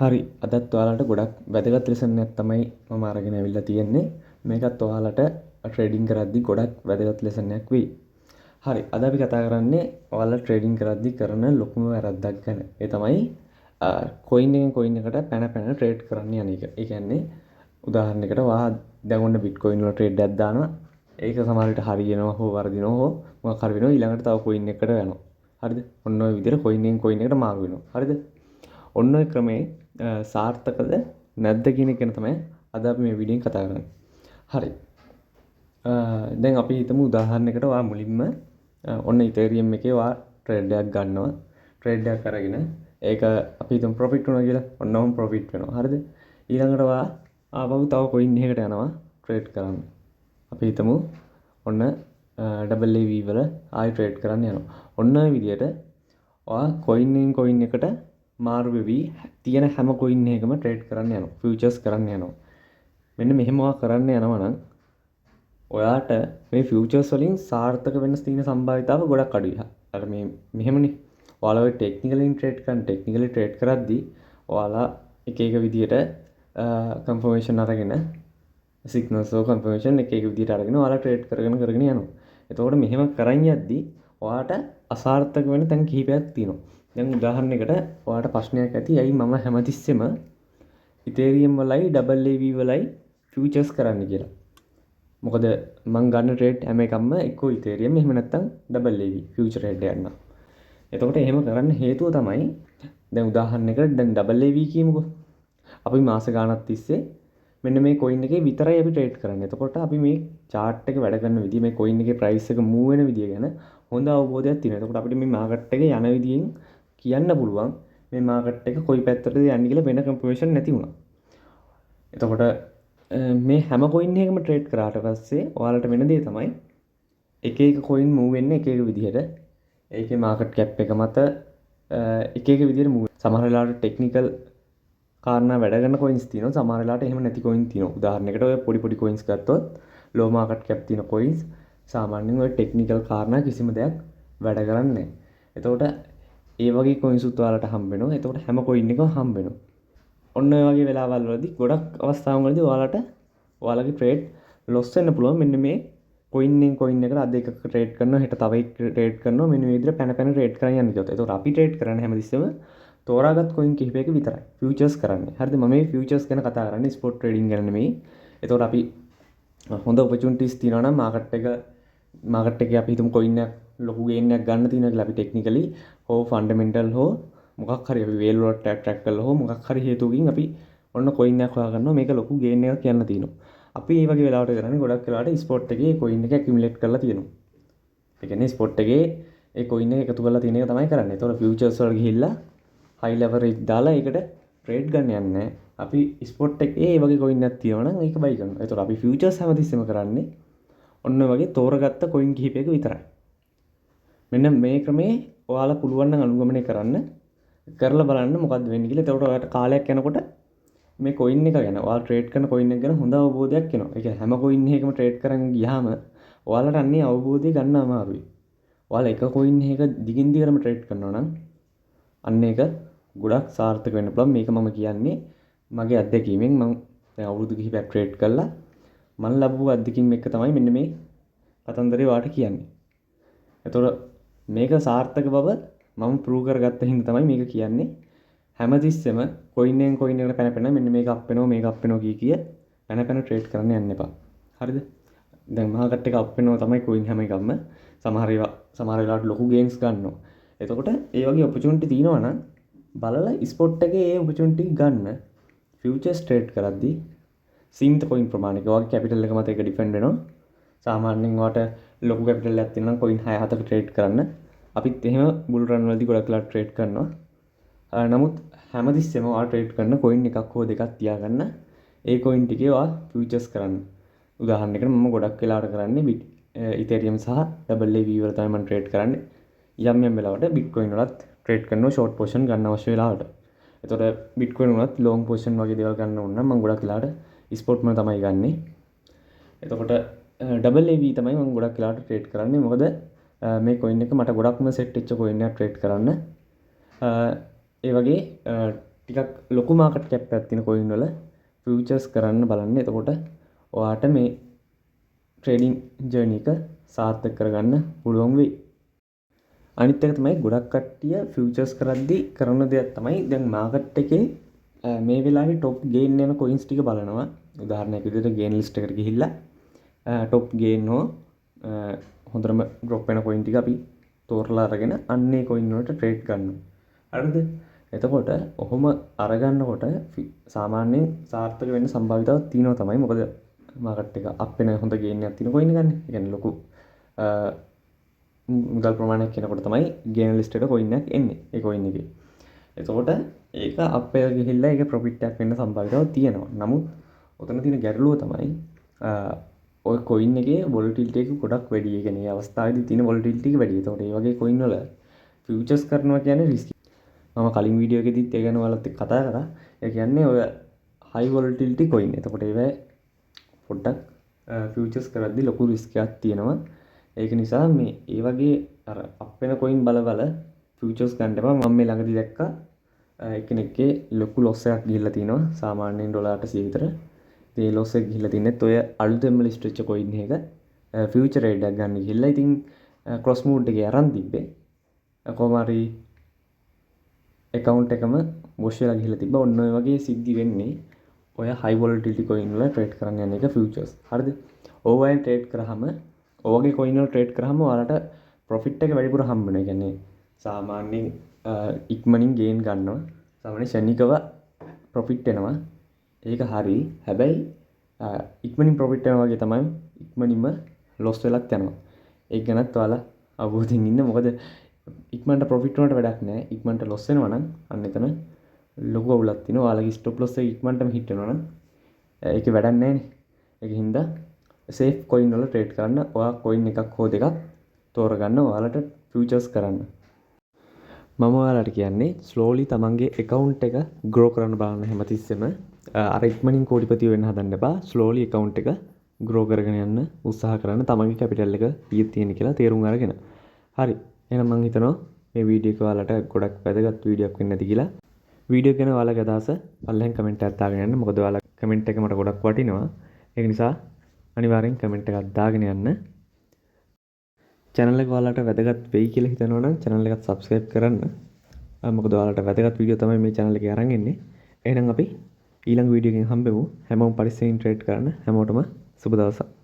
හරි අදත් ඔයාලට ගොඩක් වැදගත් ලෙසන් එකක් තමයි මම අරගෙන ඇවිල්ලා තියෙන්නේ. මේකත් ඔයාලට ට්‍රේඩින් කරද්දි ගොඩක් වැදගත් ලෙසන් එකක් වෙයි. හරි අද අපි කතා කරන්නේ ඔයාලා ට්‍රේඩින් කරද්දි කරන ලොකුම වැරද්දක් ගැන. ඒ තමයි කොයින් එකෙන් කොයින් එකට පැන ට්‍රේඩ් කරන්න යන එක. ඒ කියන්නේ උදාහරණයකට ඔයා දැන් ඔන්න බිට්කොයින් වල ට්‍රේඩ් එකක් දානවා. ඒක සමහර විට හරියනවා හෝ වර්ධිනවා හෝ මොකක් හරි වෙනවා ඊළඟට තව කොයින් එකකට යනවා. හරිද? ඔන්න ඔය විදිහට කොයින් එකෙන් කොයින් එකට මාරු වෙනවා. හරිද? ඔන්න ඔය ක්‍රමේ සාර්ථකද නැද්ද කියන එක ගැන තමයි අද අපි මේ වීඩියෝෙන් කතා කරන්නේ. හරි. දැන් අපි හිතමු උදාහරණයකට ඔයා මුලින්ම ඔන්න ඉතේරියම් එකේ ඔයා ට්‍රේඩ් එකක් ගන්නවා. ට්‍රේඩ් එකක් අරගෙන ඒක අපි හිතමු ප්‍රොෆිට් වුණා කියලා. ඔන්නම ප්‍රොෆිට් වෙනවා. හරිද? ඊළඟට ඔයා ආපහු තව කොයින් එකකට යනවා ට්‍රේඩ් කරන්න. අපි හිතමු ඔන්න AAV වල ආයි ට්‍රේඩ් කරන්න යනවා. ඔන්න ඔය විදිහට ඔයා කොයින් එකෙන් කොයින් එකට මාරු වෙවි තියෙන හැම කොයින් එකකම ට්‍රේඩ් කරන්න යනවා. ෆියුචර්ස් කරන්න යනවා. මෙන්න මෙහෙම කරන්න යනවා නම් ඔයාට මේ ෆියුචර්ස් වලින් සාර්ථක වෙන්න තියෙන සම්භාවිතාව ගොඩක් අඩුයි. අර මේ මෙහෙමනේ. ඔයාලා ඔය ටෙක්නිකලින් ට්‍රේඩ් කරද්දී ඔයාලා එක එක විදියට කන්ෆර්මේෂන් අරගෙන සිග්නල්ස් ඔය කන්ෆර්මේෂන් එක එක විදියට අරගෙන ඔයාලා ට්‍රේඩ් කරගෙන යනවා. එතකොට මෙහෙම කරන් යද්දී ඔයාට අසාර්ථක වෙන තැන් කිහිපයක් තියෙනවා. දැන් උදාහරණයකට ඔයාට ප්‍රශ්නයක් ඇති ඇයි මම හැමතිස්සෙම ඉතේරියම් වලයි AAV වලයි ෆියුචර්ස් කරන්න කියලා. මොකද මං ගන්න ට්‍රේඩ් හැම එකක්ම එක්ක ඉතේරියම් එහෙම නැත්නම් AAV ෆියුචර් හෙඩ් යන්න. එතකොට එහෙම කරන්න හේතුව තමයි දැන් උදාහරණයකට දැන් AAV කියමුකෝ. අපි මාස ගාණක් තිස්සේ මෙන්න මේ කොයින් එකේ විතරයි අපි ට්‍රේඩ් කරන්නේ. එතකොට අපි මේ chart එක වැඩ කරන විදිය මේ කොයින් එකේ price එක move වෙන විදිය ගැන හොඳ අවබෝධයක් තියෙනවා. එතකොට අපිට මේ මාකට් එකේ යන විදියෙන් කියන්න පුළුවන් මේ මාකට් එක කොයි පැත්තටද යන්නේ කියලා වෙන කන්ෆර්මේෂන් නැති වුණා. එතකොට මේ හැම කොයින් එකකම ට්‍රේඩ් කරාට පස්සේ ඔයාලට වෙන දේ තමයි එක එක කොයින් move වෙන්නේ එක එක විදිහට. ඒකේ මාකට් කැප් එක මත එක එක විදිහට move. සමහර වෙලාවට ටෙක්නිකල් කාරණා වැඩ කරන කොයින්ස් තියෙනවා. සමහර වෙලාවට එහෙම නැති කොයින් තියෙනවා. උදාහරණයකට ඔය පොඩි කොයින්ස් ගත්තොත් low market cap තියෙන කොයින්ස් සාමාන්‍යයෙන් ඔය ටෙක්නිකල් කාරණා කිසිම දෙයක් වැඩ කරන්නේ නැහැ. එතකොට ඒ වගේ කොයින්ස් උත් ඔයාලට හම්බ වෙනවා. එතකොට හැම කොයින් එකම හම්බ වෙනවා. ඔන්න ඔය වගේ වෙලාවල් වලදී ගොඩක් අවස්ථාවන් වලදී ඔයාලට ඔයාලගේ ට්‍රේඩ් ලොස් වෙන්න පුළුවන්. මෙන්න මේ කොයින් එකෙන් කොයින් එකට අද එකක ට්‍රේඩ් කරනවා හෙට තව එකක ට්‍රේඩ් කරනවා. මෙන්න මේ විදිහට පැන ට්‍රේඩ් කරන්න යන්න කිව්වොත්. එතකොට අපි ට්‍රේඩ් කරන්නේ හැමතිස්සෙම තෝරාගත් කොයින් කිහිපයක විතරයි. ෆියුචර්ස් කරන්නේ. හරිද? මම මේ ෆියුචර්ස් ගැන කතා කරන්නේ ස්පොට් ට්‍රේඩින් ගැන නෙමෙයි. එතකොට අපි හොඳ ඔපචුනිටිස් තියෙනවා නම් මාකට් එකේ අපි හිතමු කොයින් එකක් ලොකු ගේන් එකක් ගන්න තියෙනවා කියලා අපි ටෙක්නිකලි හෝ ෆන්ඩමෙන්ටල් හෝ මොකක් හරි අපි වේල් වලට ට්‍රැක් කරලා හෝ මොකක් හරි හේතුවකින් අපි ඔන්න කොයින් එකක් හොයාගන්නවා මේක ලොකු ගේන් එකක් යන්න තියෙනවා. අපි මේ වගේ වෙලාවට කරන්නේ ගොඩක් වෙලාවට ස්පොට් එකේ කොයින් එක ඇකියුමුලේට් කරලා තියෙනවා. ඒ කියන්නේ ස්පොට් එකේ ඒ කොයින් එක එකතු කරලා තියෙන එක තමයි කරන්නේ. ඒතකොට ෆියුචර්ස් වල ගිහිල්ලා හයි ලෙවරේජ් දාලා ඒකට ට්‍රේඩ් ගන්න යන්නේ. අපි ස්පොට් එකේ මේ වගේ කොයින් එකක් තියෙනවා නම් ඒක බයි කරනවා. ඒතකොට අපි ෆියුචර්ස් හැමතිස්සෙම කරන්නේ ඔන්න වගේ තෝරගත්ත කොයින් කිහිපයක විතරයි. මෙන්න මේ ක්‍රමේ ඔයාලා පුළුවන් නම් අනුගමනය කරලා බලන්න මොකද්ද වෙන්නේ කියලා. එතකොට ඔයාලට කාලයක් යනකොට මේ කොයින් එක ගැන ඔයාලා ට්‍රේඩ් කරන කොයින් එක ගැන හොඳ අවබෝධයක් එනවා. ඒ කියන්නේ හැම කොයින් එකකම ට්‍රේඩ් කරන් ගියාම ඔයාලට අන්නේ අවබෝධය ගන්න අමාරුයි. ඔයාලා එක කොයින් එක දිගින් දිගටම ට්‍රේඩ් කරනවා නම් අන්න ඒක ගොඩක් සාර්ථක වෙන්න පුළුවන්. මේක මම කියන්නේ මගේ අත්දැකීමෙන් මම දැන් අවුරුදු කිහිපයක් ට්‍රේඩ් කළා. මම ලැබුව අත්දැකීම් එක තමයි මෙන්න මේ කතන්දරේ වාට කියන්නේ. එතකොට මේක සාර්ථක බව මම ප්‍රූව් කරගත්ත හින්දා තමයි මේක කියන්නේ. හැමතිස්සෙම කොයින් එකෙන් කොයින් එකට පැන මෙන්න මේක අප් වෙනවා කිය පැන ට්‍රේඩ් කරන්න යන්න එපා. හරිද? දැන් මාකට් එක අප් වෙනවා තමයි කොයින් හැම එකක්ම සමහර වෙලාවට ලොකු ගේන්ස් ගන්නවා. එතකොට ඒ වගේ ඔපචුනිටි තියෙනවා නම් බලලා ස්පොට් එකේ ඒ ඔපචුනිටි ගන්න. ෆියුචර්ස් ට්‍රේඩ් කරද්දී සීමිත කොයින් ප්‍රමාණයක වගේ කැපිටල් එක මත ඒක ඩිපෙන්ඩ් වෙනවා. සාමාන්‍යයෙන් වට ලොකු කැපිටල් එකක් තියෙනවා නම් කොයින් 6-7ක ට්‍රේඩ් කරන්න. අපිත් එහෙම බුල් රන් වලදී ගොඩක් වෙලා ට්‍රේඩ් කරනවා. නමුත් හැමතිස්සෙම ඔයා ට්‍රේඩ් කරන කොයින් එකක් හෝ දෙකක් තියාගන්න. ඒ කොයින් ටිකේ ඔයා ෆියුචර්ස් කරන්න. උදාහරණයකට මම ගොඩක් වෙලාවට කරන්නේ ඉතේරියම් සහ AAV වල තමයි මම ට්‍රේඩ් කරන්නේ. යම් වෙලාවට බිට්කොයින් වලත් ට්‍රේඩ් කරනවා ෂෝට් පොසිෂන් ගන්න අවශ්‍ය වෙලාවට. එතකොට බිට්කොයින් වලත් ලොන්ග් පොසිෂන් වගේ දේවල් ගන්න ඕන නම් මම ගොඩක් වෙලාවට ස්පොට් වල තමයි ගන්නෙ. එතකොට AAV තමයි මම ගොඩක් වෙලාවට ට්‍රේඩ් කරන්නේ. මොකද මේ කොයින් එක මට ගොඩක්ම සෙට් වෙච්ච කොයින් එකක් ට්‍රේඩ් කරන්න. ඒ වගේ ටිකක් ලොකු මාකට් කැප් එකක් තියෙන කොයින් වල ෆියුචර්ස් කරන්න බලන්න. එතකොට ඔයාට මේ ට්‍රේඩින් ජර්නි එක සාර්ථක කරගන්න පුළුවන් වෙයි. අනිත් එක තමයි ගොඩක් කට්ටිය ෆියුචර්ස් කරද්දී කරන දෙයක් තමයි දැන් මාකට් එකේ මේ වෙලාවේ টොප් ගේන් යන කොයින්ස් ටික බලනවා. උදාහරණයක් විදිහට ගේන් ලිස්ට් එකට ගිහිල්ලා টොප් ගේන් හෝ හොඳටම ඩ්‍රොප් වෙන කොයින් ටික අපි තෝරලා අරගෙන අන්නේ කොයින් වලට ට්‍රේඩ් කරනවා. හරිද? එතකොට ඔහොම අරගන්නකොට සාමාන්‍යයෙන් සාර්ථක වෙන්න සම්භාවිතාවක් තියෙනවා තමයි. මොකද මාකට් එක අප් වෙන හොඳ ගේන් එකක් තියෙන කොයින් ගන්න. ඒ කියන්නේ ලොකු මුදල් ප්‍රමාණයක් කියනකොට තමයි ගේන් ලිස්ට් එකට කොයින් එකක් එන්නේ. ඒ කොයින් එකේ. එතකොට ඒක අප් එක ගිහිල්ලා ඒක ප්‍රොෆිට් එකක් වෙන්න සම්භාවිතාවක් තියෙනවා. නමුත් ඔතන තියෙන ගැටලුව තමයි ඔය කොයින් එකේ වොලටිලිටි එක ගොඩක් වැඩි. ඒ කියන්නේ අවස්ථාවේදී තියෙන වොලටිලිටි එක වැඩි. එතකොට මේ වගේ කොයින් වල ෆියුචර්ස් කරනවා කියන්නේ රිස්කි. මම කලින් වීඩියෝ එකෙදිත් ඒ ගැන ඔයාලත් එක්ක කතා කරා. ඒ කියන්නේ ඔය හයි වොලටිලිටි කොයින්. එතකොට ඒවා පොඩ්ඩක් ෆියුචර්ස් කරද්දී ලොකු රිස්ක් එකක් තියෙනවා. ඒක නිසා මේ ඒ වගේ අර අප් වෙන කොයින් බල ෆියුචර්ස් ගන්න එපා. මම මේ ළඟදී දැක්කා එක්කෙනෙක්ගේ ලොකු ලොස් එකක් ගිහිල්ලා තිනවා. සාමාන්‍යයෙන් ඩොලර් 800 විතර. ඒ ලොස් එක ගිහිල්ලා තින්නේත් ඔය අලුතෙන්ම ලිස්ට් වෙච්ච කොයින් එක ෆියුචර් රේට් එකක් ගන්න ගිහිල්ලා ඉතින් ක්‍රොස් මූඩ් එකේ අරන් තිබ්බේ. කොහොම හරි account එකම වොෂ් වෙලා ගිහිල්ලා තිබ්බා. ඔන්න ඔය වගේ සිද්ධි වෙන්නේ ඔය high volatility coin වල ට්‍රේඩ් කරන්න යන එක ෆියුචර්ස්. හරිද? ඕවයින් ට්‍රේඩ් කරාම ඔයගේ coin වල ට්‍රේඩ් කරාම ඔයාලට profit එක වැඩිපුර හම්බ වෙනවා. ඒ කියන්නේ සාමාන්‍යයෙන් ඉක්මනින් ගේන් ගන්නවා. සාමාන්‍යයෙන් ශනිකව profit එනවා. ඒක හරි. හැබැයි ඉක්මනින් profit එනවා වගේ තමයි ඉක්මනින්ම loss වෙලත් යනවා. ඒක ගැනත් ඔයාලා අවබෝධයෙන් ඉන්න. මොකද ඉක්මනට profit වලට වැඩක් නැහැ. ඉක්මනට loss වෙනවා නම් අන්න එතන ලොකු අවුලක් තියෙනවා. ඔයාලගේ stop loss එක ඉක්මනටම hit වෙනවා නම් ඒකේ වැඩක් නැහැ නේ. ඒක හින්දා safe coin වල trade කරන්න. ඔයා coin එකක් හෝ දෙකක් තෝරගන්න ඔයාලට futures කරන්න. මම ඔයාලට කියන්නේ slowly තමන්ගේ account එක grow කරන්න බලන්න හැමතිස්සෙම. අර ඉක්මනින් කෝටිපතිය වෙන්න හදන්න එපා. slowly account එක grow කරගෙන යන්න උත්සාහ කරන්න. තමන්ගේ capital එක කීයක් තියෙන කියලා තේරුම් අරගෙන. හරි. එහෙනම් මම හිතනවා මේ වීඩියෝ එක ඔයාලට ගොඩක් වැදගත් වීඩියෝ එකක් වෙන්න ඇති කියලා. වීඩියෝ ගැන ඔයාලගේ අදහස පල්ලෙහෙන් කමෙන්ට් එකක් දාගෙන යන්න. මොකද ඔයාලා කමෙන්ට් එක මට ගොඩක් වටිනවා. ඒක නිසා අනිවාර්යෙන් කමෙන්ට් එකක් දාගෙන යන්න. channel එක ඔයාලට වැදගත් වෙයි කියලා හිතනවා නම් channel එකත් subscribe කරන්න. මොකද ඔයාලට වැදගත් වීඩියෝ තමයි මේ channel එකේ අරන් එන්නේ. එහෙනම් අපි ඊළඟ වීඩියෝ එකෙන් හම්බෙමු. හැමෝම පරිස්සමින් ට්‍රේඩ් කරන්න. හැමෝටම සුබ දවසක්.